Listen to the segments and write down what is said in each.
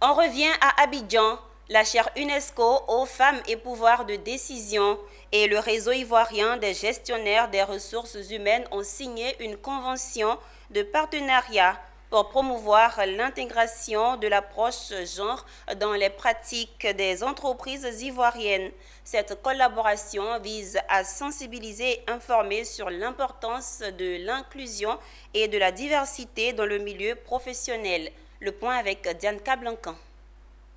On revient à Abidjan. La chaire UNESCO aux femmes et pouvoir de décision et le réseau ivoirien des gestionnaires des ressources humaines ont signé une convention de partenariat pour promouvoir l'intégration de l'approche genre dans les pratiques des entreprises ivoiriennes. Cette collaboration vise à sensibiliser et informer sur l'importance de l'inclusion et de la diversité dans le milieu professionnel. Le point avec Diane Cablancan.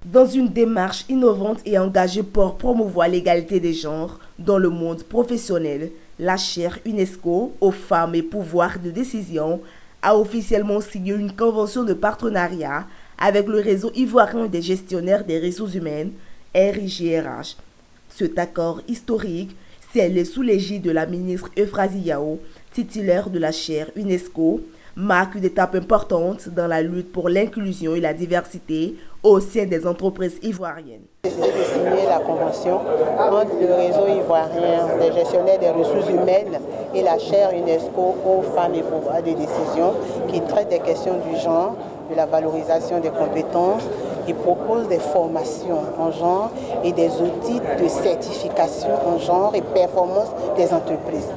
Dans une démarche innovante et engagée pour promouvoir l'égalité des genres dans le monde professionnel, la chaire UNESCO aux femmes et pouvoirs de décision a officiellement signé une convention de partenariat avec le réseau ivoirien des gestionnaires des ressources humaines, RIGRH. Cet accord historique, scellé sous l'égide de la ministre Euphrasie Yao, titulaire de la chaire UNESCO, marque une étape importante dans la lutte pour l'inclusion et la diversité au sein des entreprises ivoiriennes. J'ai décidé de signer la convention entre le réseau ivoirien des gestionnaires des ressources humaines et la chaire UNESCO aux femmes et pouvoirs de décision qui traite des questions du genre, de la valorisation des compétences, qui propose des formations en genre et des outils de certification en genre et performance des entreprises.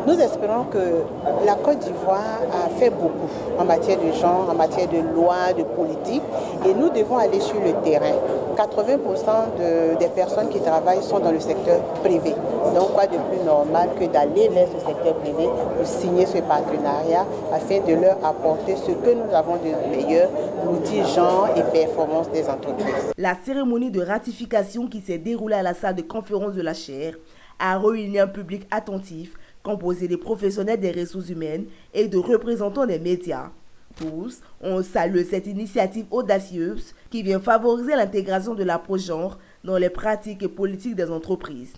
Nous espérons que la Côte d'Ivoire a fait beaucoup en matière de genre, en matière de loi, de politique, et nous devons aller sur le terrain. 80% des personnes qui travaillent sont dans le secteur privé. Donc, quoi de plus normal que d'aller vers ce secteur privé pour signer ce partenariat afin de leur apporter ce que nous avons de meilleur, l'outil genre et performance des entreprises. La cérémonie de ratification qui s'est déroulée à la salle de conférence de la chaire a réuni un public attentif composé des professionnels des ressources humaines et de représentants des médias. Tous ont salué cette initiative audacieuse qui vient favoriser l'intégration de l'approche genre dans les pratiques et politiques des entreprises.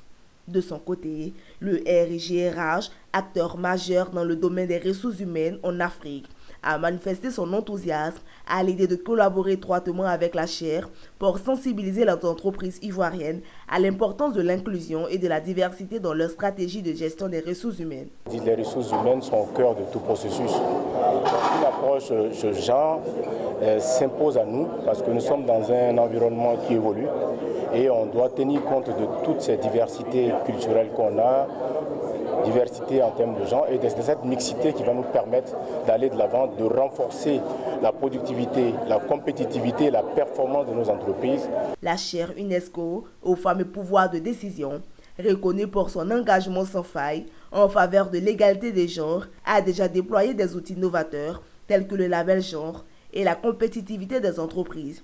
De son côté, le RIGRH, acteur majeur dans le domaine des ressources humaines en Afrique, a manifesté son enthousiasme à l'idée de collaborer étroitement avec la chaire pour sensibiliser les entreprises ivoiriennes à l'importance de l'inclusion et de la diversité dans leur stratégie de gestion des ressources humaines. Les ressources humaines sont au cœur de tout processus. Une approche genre s'impose à nous parce que nous sommes dans un environnement qui évolue et on doit tenir compte de toutes ces diversités culturelles qu'on a, diversité en termes de genre et de cette mixité qui va nous permettre d'aller de l'avant, de renforcer la productivité, la compétitivité et la performance de nos entreprises. La chaire UNESCO aux femmes et pouvoirs de décision, reconnue pour son engagement sans faille en faveur de l'égalité des genres, a déjà déployé des outils novateurs tels que le label genre et la compétitivité des entreprises.